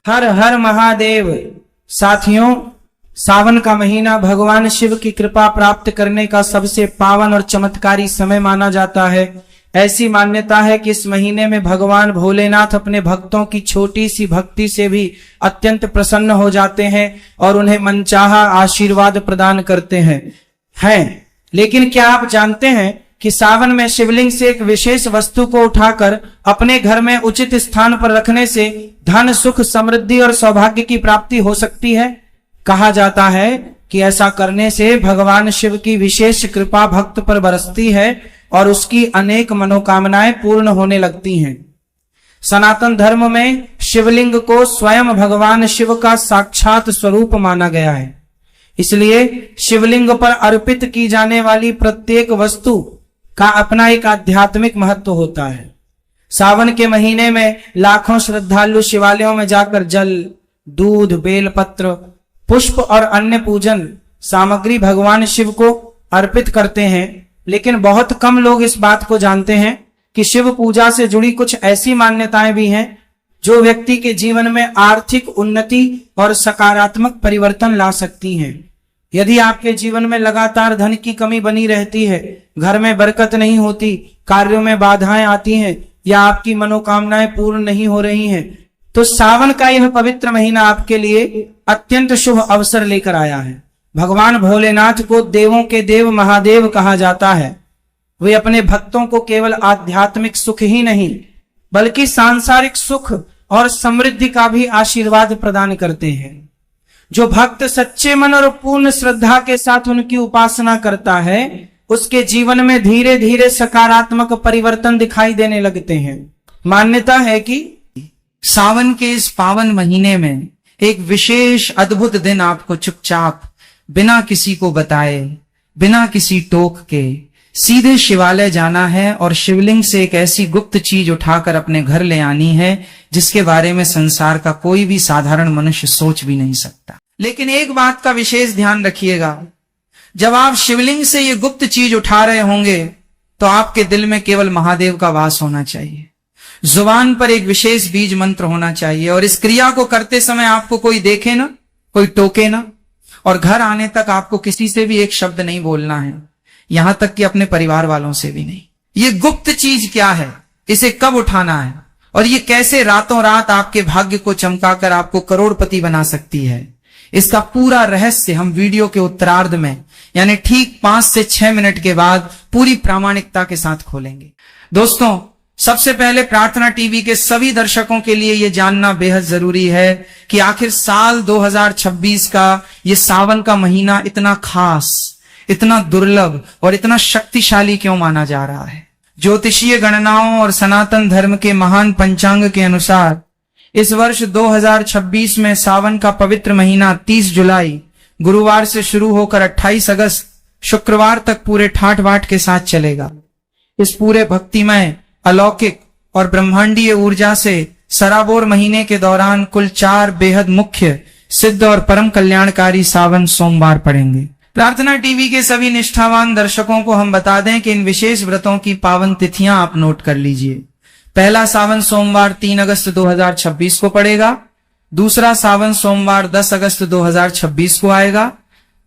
हर हर महादेव। साथियों, सावन का महीना भगवान शिव की कृपा प्राप्त करने का सबसे पावन और चमत्कारी समय माना जाता है। ऐसी मान्यता है कि इस महीने में भगवान भोलेनाथ अपने भक्तों की छोटी सी भक्ति से भी अत्यंत प्रसन्न हो जाते हैं और उन्हें मनचाहा आशीर्वाद प्रदान करते हैं। लेकिन क्या आप जानते हैं कि सावन में शिवलिंग से एक विशेष वस्तु को उठाकर अपने घर में उचित स्थान पर रखने से धन, सुख, समृद्धि और सौभाग्य की प्राप्ति हो सकती है। कहा जाता है कि ऐसा करने से भगवान शिव की विशेष कृपा भक्त पर बरसती है और उसकी अनेक मनोकामनाएं पूर्ण होने लगती हैं। सनातन धर्म में शिवलिंग को स्वयं भगवान शिव का साक्षात स्वरूप माना गया है। इसलिए शिवलिंग पर अर्पित की जाने वाली प्रत्येक वस्तु का अपना एक आध्यात्मिक महत्व होता है। सावन के महीने में लाखों श्रद्धालु शिवालयों में जाकर जल, दूध, बेलपत्र, पुष्प और अन्य पूजन सामग्री भगवान शिव को अर्पित करते हैं। लेकिन बहुत कम लोग इस बात को जानते हैं कि शिव पूजा से जुड़ी कुछ ऐसी मान्यताएं भी हैं जो व्यक्ति के जीवन में आर्थिक उन्नति और सकारात्मक परिवर्तन ला सकती हैं। यदि आपके जीवन में लगातार धन की कमी बनी रहती है, घर में बरकत नहीं होती, कार्यों में बाधाएं आती हैं या आपकी मनोकामनाएं पूर्ण नहीं हो रही हैं, तो सावन का यह पवित्र महीना आपके लिए अत्यंत शुभ अवसर लेकर आया है। भगवान भोलेनाथ को देवों के देव महादेव कहा जाता है। वे अपने भक्तों को केवल आध्यात्मिक सुख ही नहीं बल्कि सांसारिक सुख और समृद्धि का भी आशीर्वाद प्रदान करते हैं। जो भक्त सच्चे मन और पूर्ण श्रद्धा के साथ उनकी उपासना करता है, उसके जीवन में धीरे धीरे सकारात्मक परिवर्तन दिखाई देने लगते हैं। मान्यता है कि सावन के इस पावन महीने में एक विशेष अद्भुत दिन आपको चुपचाप, बिना किसी को बताए, बिना किसी टोक के सीधे शिवालय जाना है और शिवलिंग से एक ऐसी गुप्त चीज उठाकर अपने घर ले आनी है जिसके बारे में संसार का कोई भी साधारण मनुष्य सोच भी नहीं सकता। लेकिन एक बात का विशेष ध्यान रखिएगा, जब आप शिवलिंग से ये गुप्त चीज उठा रहे होंगे तो आपके दिल में केवल महादेव का वास होना चाहिए। जुबान पर एक विशेष बीज मंत्र होना चाहिए और इस क्रिया को करते समय आपको कोई देखे ना, कोई टोके ना, और घर आने तक आपको किसी से भी एक शब्द नहीं बोलना है, यहां तक कि अपने परिवार वालों से भी नहीं। ये गुप्त चीज क्या है, इसे कब उठाना है और ये कैसे रातों रात आपके भाग्य को चमकाकर आपको करोड़पति बना सकती है, इसका पूरा रहस्य हम वीडियो के उत्तरार्ध में यानी ठीक 5 से 6 मिनट के बाद पूरी प्रामाणिकता के साथ खोलेंगे। दोस्तों, सबसे पहले प्रार्थना टीवी के सभी दर्शकों के लिए यह जानना बेहद जरूरी है कि आखिर साल 2026 का ये सावन का महीना इतना खास, इतना दुर्लभ और इतना शक्तिशाली क्यों माना जा रहा है। ज्योतिषीय गणनाओं और सनातन धर्म के महान पंचांग के अनुसार इस वर्ष 2026 में सावन का पवित्र महीना 30 जुलाई गुरुवार से शुरू होकर 28 अगस्त शुक्रवार तक पूरे ठाठ बाट के साथ चलेगा। इस पूरे भक्तिमय, अलौकिक और ब्रह्मांडीय ऊर्जा से सराबोर महीने के दौरान कुल 4 बेहद मुख्य, सिद्ध और परम कल्याणकारी सावन सोमवार पड़ेंगे। प्रार्थना टीवी के सभी निष्ठावान दर्शकों को हम बता दें कि इन विशेष व्रतों की पावन तिथियां आप नोट कर लीजिए। पहला सावन सोमवार 3 अगस्त 2026 को पड़ेगा। दूसरा सावन सोमवार 10 अगस्त 2026 को आएगा।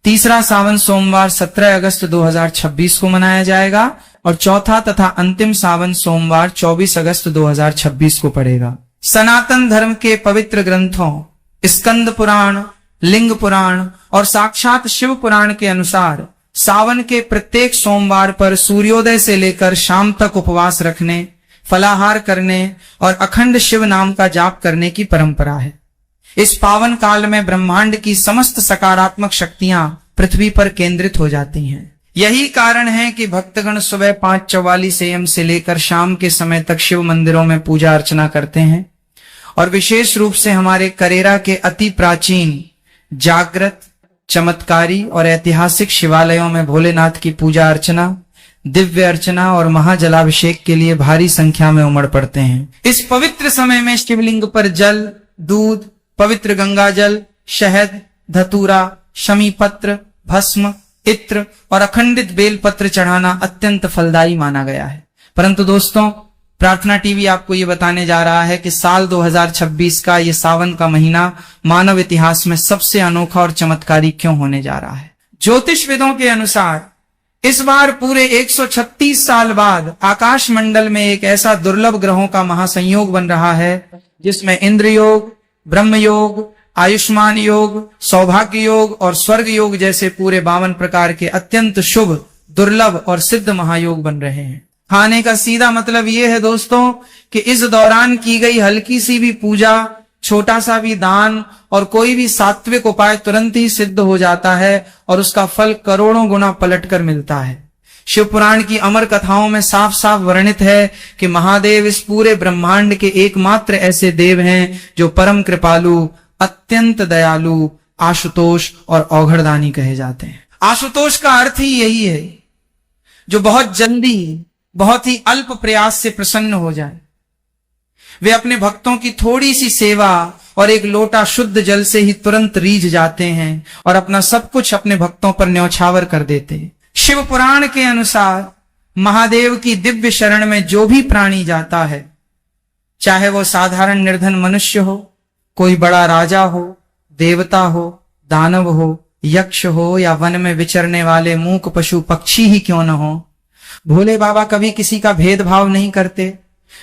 तीसरा सावन सोमवार 17 अगस्त 2026 को मनाया जाएगा और चौथा तथा अंतिम सावन सोमवार 24 अगस्त 2026 को पड़ेगा। सनातन धर्म के पवित्र ग्रंथों स्कंद पुराण, लिंग पुराण और साक्षात शिव पुराण के अनुसार सावन के प्रत्येक सोमवार पर सूर्योदय से लेकर शाम तक उपवास रखने, फलाहार करने और अखंड शिव नाम का जाप करने की परंपरा है। इस पावन काल में ब्रह्मांड की समस्त सकारात्मक शक्तियां पृथ्वी पर केंद्रित हो जाती हैं। यही कारण है कि भक्तगण सुबह 5:44 AM से लेकर शाम के समय तक शिव मंदिरों में पूजा अर्चना करते हैं और विशेष रूप से हमारे करेरा के अति प्राचीन, जागृत, चमत्कारी और ऐतिहासिक शिवालयों में भोलेनाथ की पूजा अर्चना, दिव्य अर्चना और महाजलाभिषेक के लिए भारी संख्या में उमड़ पड़ते हैं। इस पवित्र समय में शिवलिंग पर जल, दूध, पवित्र गंगा जल, शहद, धतूरा, शमी पत्र, भस्म, इत्र और अखंडित बेल पत्र चढ़ाना अत्यंत फलदायी माना गया है। परंतु दोस्तों, प्रार्थना टीवी आपको ये बताने जा रहा है कि साल 2026 का ये सावन का महीना मानव इतिहास में सबसे अनोखा और चमत्कारी क्यों होने जा रहा है। ज्योतिष विदों के अनुसार इस बार पूरे 136 साल बाद आकाश मंडल में एक ऐसा दुर्लभ ग्रहों का महासंयोग बन रहा है जिसमें इंद्र योग, ब्रह्म योग, आयुष्मान योग, सौभाग्य योग और स्वर्ग योग जैसे पूरे 52 प्रकार के अत्यंत शुभ, दुर्लभ और सिद्ध महायोग बन रहे हैं। खाने का सीधा मतलब यह है दोस्तों कि इस दौरान की गई हल्की सी भी पूजा, छोटा सा भी दान और कोई भी सात्विक उपाय तुरंत ही सिद्ध हो जाता है और उसका फल करोड़ों गुना पलटकर मिलता है। शिव पुराण की अमर कथाओं में साफ साफ वर्णित है कि महादेव इस पूरे ब्रह्मांड के एकमात्र ऐसे देव हैं जो परम कृपालु, अत्यंत दयालु, आशुतोष और औघड़दानी कहे जाते हैं। आशुतोष का अर्थ ही यही है जो बहुत जल्दी, बहुत ही अल्प प्रयास से प्रसन्न हो जाए। वे अपने भक्तों की थोड़ी सी सेवा और एक लोटा शुद्ध जल से ही तुरंत रीझ जाते हैं और अपना सब कुछ अपने भक्तों पर न्यौछावर कर देते हैं। शिव पुराण के अनुसार महादेव की दिव्य शरण में जो भी प्राणी जाता है, चाहे वो साधारण निर्धन मनुष्य हो, कोई बड़ा राजा हो, देवता हो, दानव हो, यक्ष हो या वन में विचरने वाले मूक पशु पक्षी ही क्यों न हो, भोले बाबा कभी किसी का भेदभाव नहीं करते।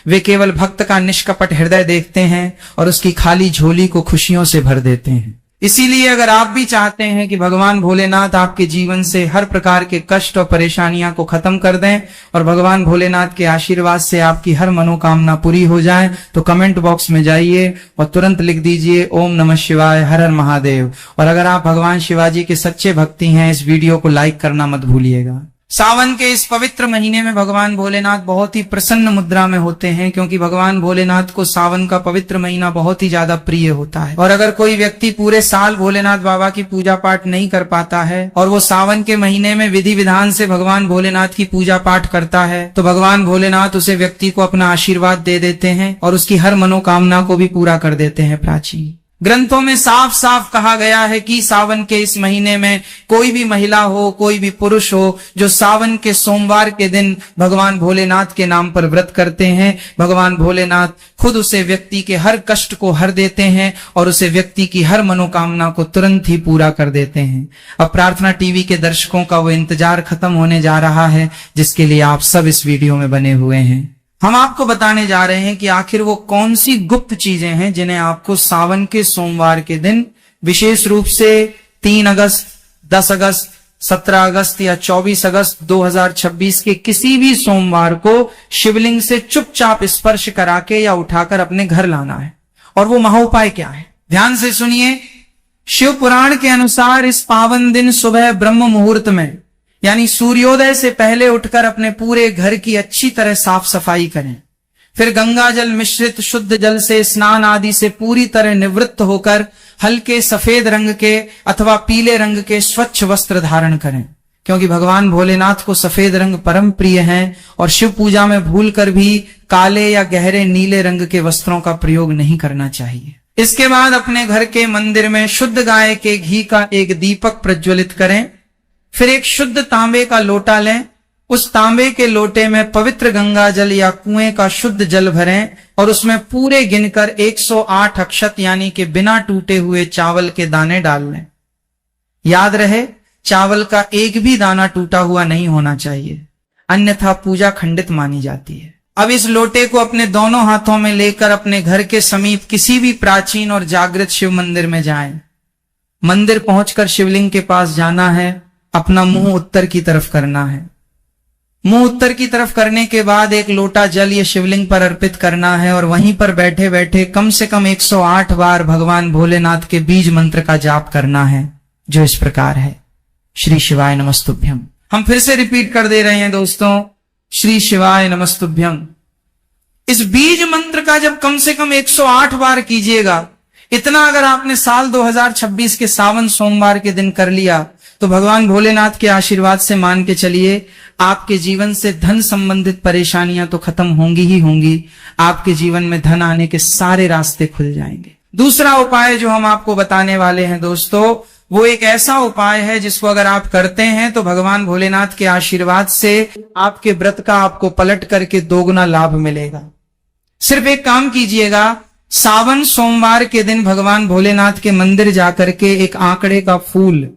वे केवल भक्त का निष्कपट हृदय देखते हैं और उसकी खाली झोली को खुशियों से भर देते हैं। इसीलिए अगर आप भी चाहते हैं कि भगवान भोलेनाथ आपके जीवन से हर प्रकार के कष्ट और परेशानियां को खत्म कर दें और भगवान भोलेनाथ के आशीर्वाद से आपकी हर मनोकामना पूरी हो जाए, तो कमेंट बॉक्स में जाइए और तुरंत लिख दीजिए ओम नमः शिवाय, हर हर महादेव। और अगर आप भगवान शिवाजी के सच्चे भक्ति हैं, इस वीडियो को लाइक करना मत भूलिएगा। सावन के इस पवित्र महीने में भगवान भोलेनाथ बहुत ही प्रसन्न मुद्रा में होते हैं, क्योंकि भगवान भोलेनाथ को सावन का पवित्र महीना बहुत ही ज्यादा प्रिय होता है। और अगर कोई व्यक्ति पूरे साल भोलेनाथ बाबा की पूजा पाठ नहीं कर पाता है और वो सावन के महीने में विधि विधान से भगवान भोलेनाथ की पूजा पाठ करता है, तो भगवान भोलेनाथ उसे व्यक्ति को अपना आशीर्वाद दे देते हैं और उसकी हर मनोकामना को भी पूरा कर देते हैं। प्राचीन ग्रंथों में साफ साफ कहा गया है कि सावन के इस महीने में कोई भी महिला हो, कोई भी पुरुष हो, जो सावन के सोमवार के दिन भगवान भोलेनाथ के नाम पर व्रत करते हैं, भगवान भोलेनाथ खुद उसे व्यक्ति के हर कष्ट को हर देते हैं और उसे व्यक्ति की हर मनोकामना को तुरंत ही पूरा कर देते हैं। अब प्रार्थना टीवी के दर्शकों का वो इंतजार खत्म होने जा रहा है जिसके लिए आप सब इस वीडियो में बने हुए हैं। हम आपको बताने जा रहे हैं कि आखिर वो कौन सी गुप्त चीजें हैं जिन्हें आपको सावन के सोमवार के दिन, विशेष रूप से 3 अगस्त, 10 अगस्त, 17 अगस्त या 24 अगस्त 2026 के किसी भी सोमवार को शिवलिंग से चुपचाप स्पर्श करा के या उठाकर अपने घर लाना है। और वो महाउपाय क्या है, ध्यान से सुनिए। शिव पुराण के अनुसार इस पावन दिन सुबह ब्रह्म मुहूर्त में, यानी सूर्योदय से पहले उठकर अपने पूरे घर की अच्छी तरह साफ सफाई करें। फिर गंगा जल मिश्रित शुद्ध जल से स्नान आदि से पूरी तरह निवृत्त होकर हल्के सफेद रंग के अथवा पीले रंग के स्वच्छ वस्त्र धारण करें, क्योंकि भगवान भोलेनाथ को सफेद रंग परम प्रिय है और शिव पूजा में भूलकर भी काले या गहरे नीले रंग के वस्त्रों का प्रयोग नहीं करना चाहिए। इसके बाद अपने घर के मंदिर में शुद्ध गाय के घी का एक दीपक प्रज्वलित करें। फिर एक शुद्ध तांबे का लोटा लें, उस तांबे के लोटे में पवित्र गंगा जल या कुएं का शुद्ध जल भरें और उसमें पूरे गिनकर 108 अक्षत यानी कि बिना टूटे हुए चावल के दाने डाल लें। याद रहे, चावल का एक भी दाना टूटा हुआ नहीं होना चाहिए, अन्यथा पूजा खंडित मानी जाती है। अब इस लोटे को अपने दोनों हाथों में लेकर अपने घर के समीप किसी भी प्राचीन और जागृत शिव मंदिर में जाएं। मंदिर पहुंचकर शिवलिंग के पास जाना है, अपना मुंह उत्तर की तरफ करना है। मुंह उत्तर की तरफ करने के बाद एक लोटा जल ये शिवलिंग पर अर्पित करना है और वहीं पर बैठे बैठे कम से कम 108 बार भगवान भोलेनाथ के बीज मंत्र का जाप करना है, जो इस प्रकार है, श्री शिवाय नमस्तुभ्यम। हम फिर से रिपीट कर दे रहे हैं दोस्तों, श्री शिवाय नमस्तुभ्यम। इस बीज मंत्र का जब कम से कम 108 बार कीजिएगा, इतना अगर आपने साल 2026 के सावन सोमवार के दिन कर लिया, तो भगवान भोलेनाथ के आशीर्वाद से मान के चलिए आपके जीवन से धन संबंधित परेशानियां तो खत्म होंगी ही होंगी, आपके जीवन में धन आने के सारे रास्ते खुल जाएंगे। दूसरा उपाय जो हम आपको बताने वाले हैं दोस्तों, वो एक ऐसा उपाय है जिसको अगर आप करते हैं तो भगवान भोलेनाथ के आशीर्वाद से आपके व्रत का आपको पलट करके दोगुना लाभ मिलेगा। सिर्फ एक काम कीजिएगा, सावन सोमवार के दिन भगवान भोलेनाथ के मंदिर जाकर के एक आंकड़े का फूल,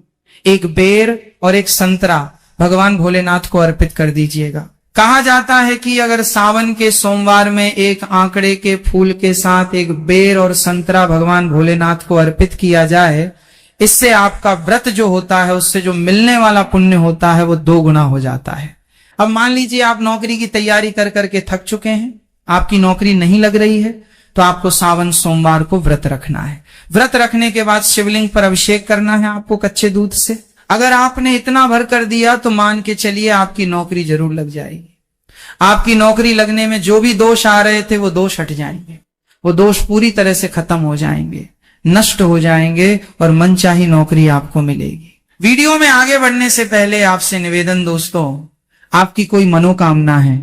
एक बेर और एक संतरा भगवान भोलेनाथ को अर्पित कर दीजिएगा। कहा जाता है कि अगर सावन के सोमवार में एक आंकड़े के फूल के साथ एक बेर और संतरा भगवान भोलेनाथ को अर्पित किया जाए, इससे आपका व्रत जो होता है उससे जो मिलने वाला पुण्य होता है वो 2 गुना हो जाता है। अब मान लीजिए आप नौकरी की तैयारी कर करके थक चुके हैं, आपकी नौकरी नहीं लग रही है, तो आपको सावन सोमवार को व्रत रखना है। व्रत रखने के बाद शिवलिंग पर अभिषेक करना है आपको कच्चे दूध से। अगर आपने इतना भर कर दिया तो मान के चलिए आपकी नौकरी जरूर लग जाएगी। आपकी नौकरी लगने में जो भी दोष आ रहे थे वो दोष हट जाएंगे, वो दोष पूरी तरह से खत्म हो जाएंगे, नष्ट हो जाएंगे और मनचाही नौकरी आपको मिलेगी। वीडियो में आगे बढ़ने से पहले आपसे निवेदन दोस्तों, आपकी कोई मनोकामना है,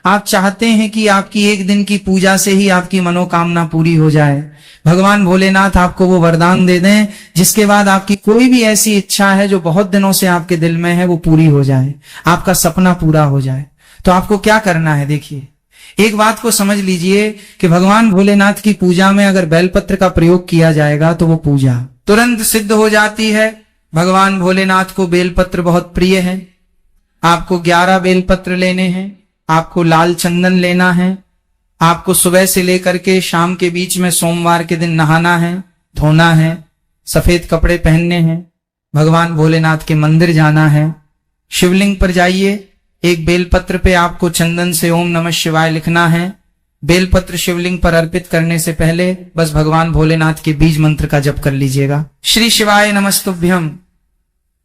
आप चाहते हैं कि आपकी एक दिन की पूजा से ही आपकी मनोकामना पूरी हो जाए, भगवान भोलेनाथ आपको वो वरदान दे दें जिसके बाद आपकी कोई भी ऐसी इच्छा है जो बहुत दिनों से आपके दिल में है वो पूरी हो जाए, आपका सपना पूरा हो जाए, तो आपको क्या करना है? देखिए, एक बात को समझ लीजिए कि भगवान भोलेनाथ की पूजा में अगर बेलपत्र का प्रयोग किया जाएगा तो वो पूजा तुरंत सिद्ध हो जाती है। भगवान भोलेनाथ को बेलपत्र बहुत प्रिय है। आपको 11 बेलपत्र लेने हैं, आपको लाल चंदन लेना है, आपको सुबह से लेकर के शाम के बीच में सोमवार के दिन नहाना है, धोना है, सफेद कपड़े पहनने हैं, भगवान भोलेनाथ के मंदिर जाना है, शिवलिंग पर जाइए, एक बेलपत्र पे आपको चंदन से ओम नमः शिवाय लिखना है। बेलपत्र शिवलिंग पर अर्पित करने से पहले बस भगवान भोलेनाथ के बीज मंत्र का जप कर लीजिएगा, श्री शिवाय नमस्तुभ्यम।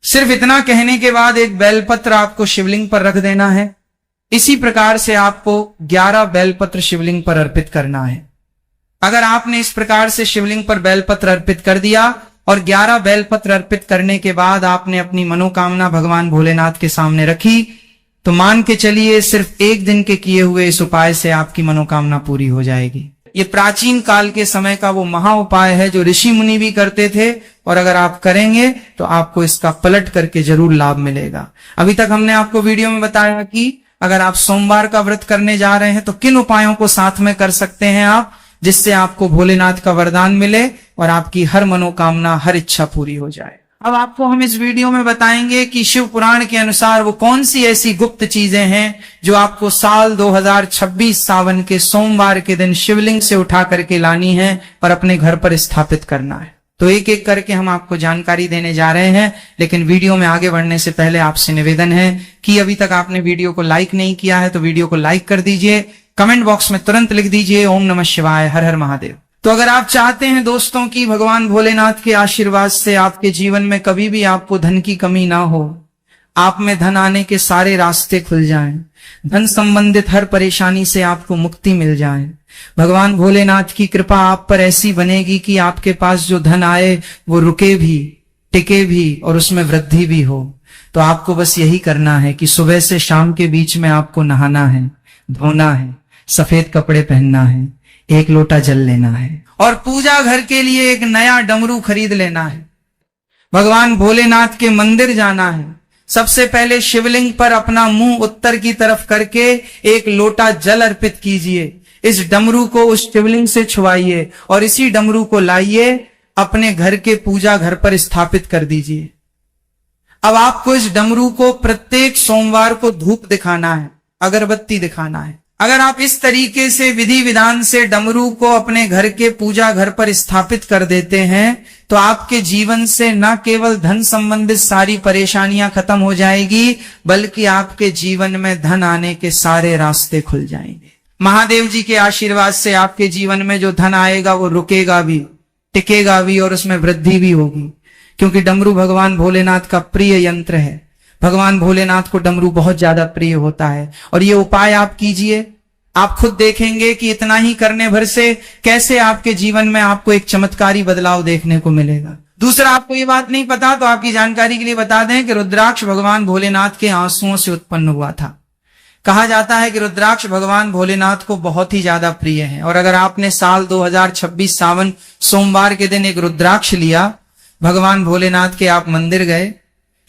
सिर्फ इतना कहने के बाद एक बेलपत्र आपको शिवलिंग पर रख देना है। इसी प्रकार से आपको 11 बेलपत्र शिवलिंग पर अर्पित करना है। अगर आपने इस प्रकार से शिवलिंग पर बेलपत्र अर्पित कर दिया और 11 बेलपत्र अर्पित करने के बाद आपने अपनी मनोकामना भगवान भोलेनाथ के सामने रखी, तो मान के चलिए सिर्फ एक दिन के किए हुए इस उपाय से आपकी मनोकामना पूरी हो जाएगी। ये प्राचीन काल के समय का वो महा उपाय है जो ऋषि मुनि भी करते थे, और अगर आप करेंगे तो आपको इसका पलट करके जरूर लाभ मिलेगा। अभी तक हमने आपको वीडियो में बताया कि अगर आप सोमवार का व्रत करने जा रहे हैं तो किन उपायों को साथ में कर सकते हैं आप, जिससे आपको भोलेनाथ का वरदान मिले और आपकी हर मनोकामना, हर इच्छा पूरी हो जाए। अब आपको हम इस वीडियो में बताएंगे कि शिव पुराण के अनुसार वो कौन सी ऐसी गुप्त चीजें हैं जो आपको साल 2026 सावन के सोमवार के दिन शिवलिंग से उठा करके लानी है और अपने घर पर स्थापित करना है। तो एक एक करके हम आपको जानकारी देने जा रहे हैं, लेकिन वीडियो में आगे बढ़ने से पहले आपसे निवेदन है कि अभी तक आपने वीडियो को लाइक नहीं किया है तो वीडियो को लाइक कर दीजिए। कमेंट बॉक्स में तुरंत लिख दीजिए ओम नमः शिवाय, हर हर महादेव। तो अगर आप चाहते हैं दोस्तों कि भगवान भोलेनाथ के आशीर्वाद से आपके जीवन में कभी भी आपको धन की कमी ना हो, आप में धन आने के सारे रास्ते खुल जाएं, धन संबंधित हर परेशानी से आपको मुक्ति मिल जाए, भगवान भोलेनाथ की कृपा आप पर ऐसी बनेगी कि आपके पास जो धन आए वो रुके भी, टिके भी और उसमें वृद्धि भी हो, तो आपको बस यही करना है कि सुबह से शाम के बीच में आपको नहाना है, धोना है, सफेद कपड़े पहनना है, 1 लोटा जल लेना है और पूजा घर के लिए एक नया डमरू खरीद लेना है। भगवान भोलेनाथ के मंदिर जाना है। सबसे पहले शिवलिंग पर अपना मुंह उत्तर की तरफ करके 1 लोटा जल अर्पित कीजिए। इस डमरू को उस शिवलिंग से छुआइए और इसी डमरू को लाइए अपने घर के पूजा घर पर स्थापित कर दीजिए। अब आपको इस डमरू को प्रत्येक सोमवार को धूप दिखाना है, अगरबत्ती दिखाना है। अगर आप इस तरीके से विधि विधान से डमरू को अपने घर के पूजा घर पर स्थापित कर देते हैं तो आपके जीवन से न केवल धन संबंधित सारी परेशानियां खत्म हो जाएगी, बल्कि आपके जीवन में धन आने के सारे रास्ते खुल जाएंगे। महादेव जी के आशीर्वाद से आपके जीवन में जो धन आएगा वो रुकेगा भी, टिकेगा भी और उसमें वृद्धि भी होगी, क्योंकि डमरू भगवान भोलेनाथ का प्रिय यंत्र है। भगवान भोलेनाथ को डमरू बहुत ज्यादा प्रिय होता है। और ये उपाय आप कीजिए, आप खुद देखेंगे कि इतना ही करने भर से कैसे आपके जीवन में आपको एक चमत्कारी बदलाव देखने को मिलेगा। दूसरा, आपको ये बात नहीं पता तो आपकी जानकारी के लिए बता दें कि रुद्राक्ष भगवान भोलेनाथ के आंसुओं से उत्पन्न हुआ था। कहा जाता है कि रुद्राक्ष भगवान भोलेनाथ को बहुत ही ज्यादा प्रिय है, और अगर आपने साल 2026 सावन सोमवार के दिन एक रुद्राक्ष लिया भगवान भोलेनाथ के आप मंदिर गए,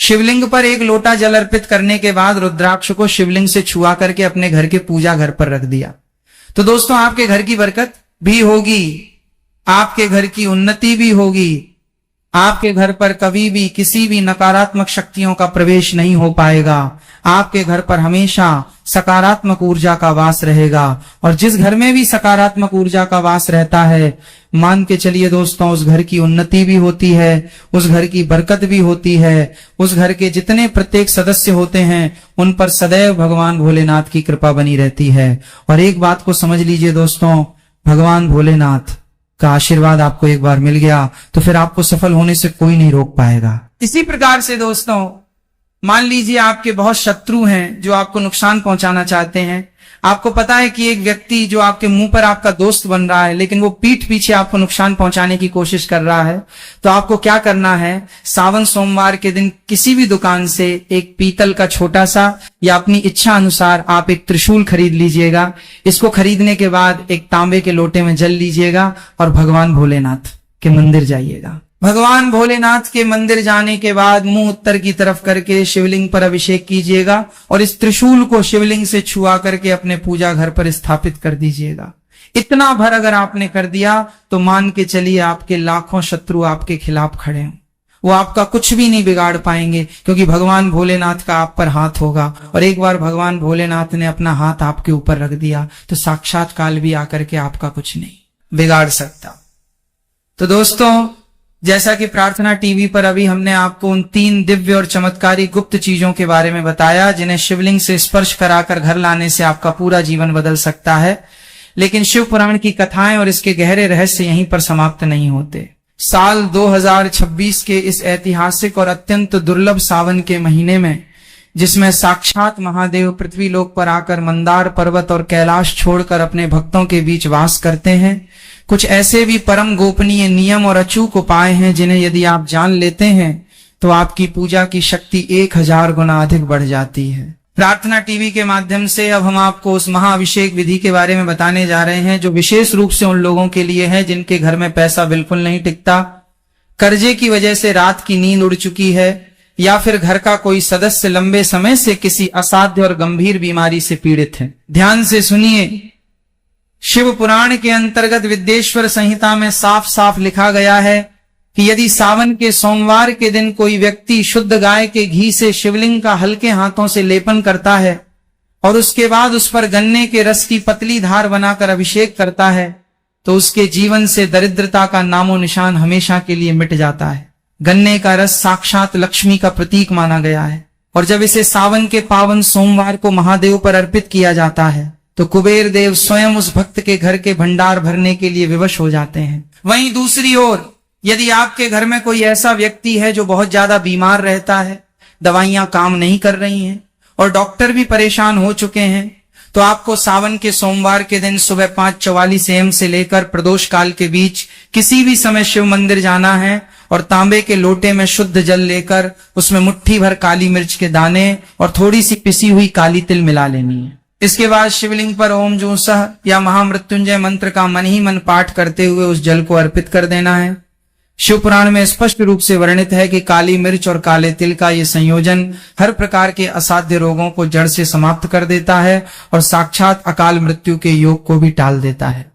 शिवलिंग पर एक लोटा जल अर्पित करने के बाद रुद्राक्ष को शिवलिंग से छुआ करके अपने घर के पूजा घर पर रख दिया। तो दोस्तों, आपके घर की बरकत भी होगी, आपके घर की उन्नति भी होगी, आपके घर पर कभी भी किसी भी नकारात्मक शक्तियों का प्रवेश नहीं हो पाएगा। आपके घर पर हमेशा सकारात्मक ऊर्जा का वास रहेगा, और जिस घर में भी सकारात्मक ऊर्जा का वास रहता है, मान के चलिए दोस्तों, उस घर की उन्नति भी होती है, उस घर की बरकत भी होती है, उस घर के जितने प्रत्येक सदस्य होते हैं उन पर सदैव भगवान भोलेनाथ की कृपा बनी रहती है। और एक बात को समझ लीजिए दोस्तों, भगवान भोलेनाथ का आशीर्वाद आपको एक बार मिल गया तो फिर आपको सफल होने से कोई नहीं रोक पाएगा। इसी प्रकार से दोस्तों, मान लीजिए आपके बहुत शत्रु हैं जो आपको नुकसान पहुंचाना चाहते हैं। आपको पता है कि एक व्यक्ति जो आपके मुंह पर आपका दोस्त बन रहा है, लेकिन वो पीठ पीछे आपको नुकसान पहुंचाने की कोशिश कर रहा है, तो आपको क्या करना है, सावन सोमवार के दिन किसी भी दुकान से एक पीतल का छोटा सा या अपनी इच्छा अनुसार आप एक त्रिशूल खरीद लीजिएगा। इसको खरीदने के बाद एक तांबे के लोटे में जल लीजिएगा और भगवान भोलेनाथ के मंदिर जाइएगा। भगवान भोलेनाथ के मंदिर जाने के बाद मुंह उत्तर की तरफ करके शिवलिंग पर अभिषेक कीजिएगा और इस त्रिशूल को शिवलिंग से छुआ करके अपने पूजा घर पर स्थापित कर दीजिएगा। इतना भर अगर आपने कर दिया तो मान के चलिए आपके लाखों शत्रु आपके खिलाफ खड़े हैं, वो आपका कुछ भी नहीं बिगाड़ पाएंगे, क्योंकि भगवान भोलेनाथ का आप पर हाथ होगा। और एक बार भगवान भोलेनाथ ने अपना हाथ आपके ऊपर रख दिया तो साक्षात काल भी आकर के आपका कुछ नहीं बिगाड़ सकता। तो दोस्तों, जैसा कि प्रार्थना टीवी पर अभी हमने आपको उन 3 दिव्य और चमत्कारी गुप्त चीजों के बारे में बताया जिन्हें शिवलिंग से स्पर्श कराकर घर लाने से आपका पूरा जीवन बदल सकता है, लेकिन शिव पुराण की कथाएं और इसके गहरे रहस्य यहीं पर समाप्त नहीं होते। साल 2026 के इस ऐतिहासिक और अत्यंत दुर्लभ सावन के महीने में, जिसमें साक्षात महादेव पृथ्वी लोक पर आकर मंदार पर्वत और कैलाश छोड़कर अपने भक्तों के बीच वास करते हैं, कुछ ऐसे भी परम गोपनीय नियम और अचूक उपाय हैं जिन्हें यदि आप जान लेते हैं तो आपकी पूजा की शक्ति 1000 गुना अधिक बढ़ जाती है। प्रार्थना टीवी के माध्यम से अब हम आपको उस महाअभिषेक विधि के बारे में बताने जा रहे हैं जो विशेष रूप से उन लोगों के लिए है जिनके घर में पैसा बिल्कुल नहीं टिकता, कर्जे की वजह से रात की नींद उड़ चुकी है, या फिर घर का कोई सदस्य लंबे समय से किसी असाध्य और गंभीर बीमारी से पीड़ित है। ध्यान से सुनिए, शिव पुराण के अंतर्गत विद्येश्वर संहिता में साफ साफ लिखा गया है कि यदि सावन के सोमवार के दिन कोई व्यक्ति शुद्ध गाय के घी से शिवलिंग का हल्के हाथों से लेपन करता है और उसके बाद उस पर गन्ने के रस की पतली धार बनाकर अभिषेक करता है, तो उसके जीवन से दरिद्रता का नामो निशान हमेशा के लिए मिट जाता है। गन्ने का रस साक्षात लक्ष्मी का प्रतीक माना गया है, और जब इसे सावन के पावन सोमवार को महादेव पर अर्पित किया जाता है तो कुबेर देव स्वयं उस भक्त के घर के भंडार भरने के लिए विवश हो जाते हैं। वहीं दूसरी ओर, यदि आपके घर में कोई ऐसा व्यक्ति है जो बहुत ज्यादा बीमार रहता है, दवाइयां काम नहीं कर रही हैं और डॉक्टर भी परेशान हो चुके हैं, तो आपको सावन के सोमवार के दिन सुबह 5:44 AM से लेकर प्रदोष काल के बीच किसी भी समय शिव मंदिर जाना है और तांबे के लोटे में शुद्ध जल लेकर उसमें मुट्ठी भर काली मिर्च के दाने और थोड़ी सी पिसी हुई काली तिल मिला लेनी है। इसके बाद शिवलिंग पर ओम जू सह या महामृत्युंजय मंत्र का मन ही मन पाठ करते हुए उस जल को अर्पित कर देना है। शिव पुराण में स्पष्ट रूप से वर्णित है कि काली मिर्च और काले तिल का ये संयोजन हर प्रकार के असाध्य रोगों को जड़ से समाप्त कर देता है और साक्षात अकाल मृत्यु के योग को भी टाल देता है।